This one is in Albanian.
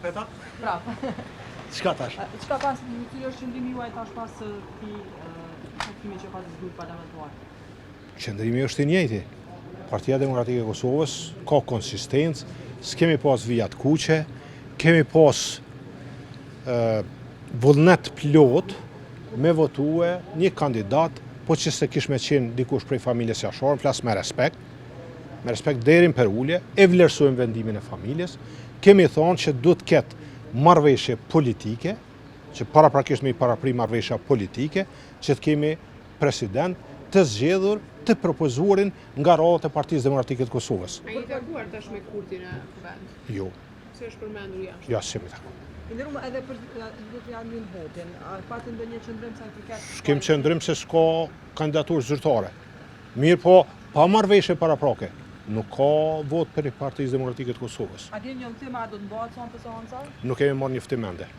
petat? Prap. Çka tash? Çka pas, cili është qëndrimi juaj tash pas këtij takimi që pas grupit parlamentar? Qëndrimi është i njëjti. Partia Demokratike e Kosovës ka konsistencë, s'kemi pas vijat kuqe, kemi pas vullnet plot me votue një kandidat, po që se kish me qenë dikush prej familjes jashtore, flas me respekt derin për ulje, e vlerësojmë vendimin e familjes, kemi thonë që duhet ketë marrëveshje politike, që paraprakisht me i parapri marrëveshja politike, që të kemi president të zgjedhur, të propozuarin nga radhët e Partisë Demokratike të Kosovës. A i takuar tash me Kurtin e vend? Jo. Se është përmendur jashtë? Ja, s'jemi takuar. Ndërrumë edhe për Almin Hoxhin, a pati ndonjë qëndrim sa i përket? S'kem qëndrim se s'ka kandidaturë zyrtare. Mirë po, pa marrëveshje paraprake, nuk ka vot për Partisë Demokratike të Kosovës. A dini njëllëtim a do të bëhet son për seanca? Nuk kemi marrë njoftim ende.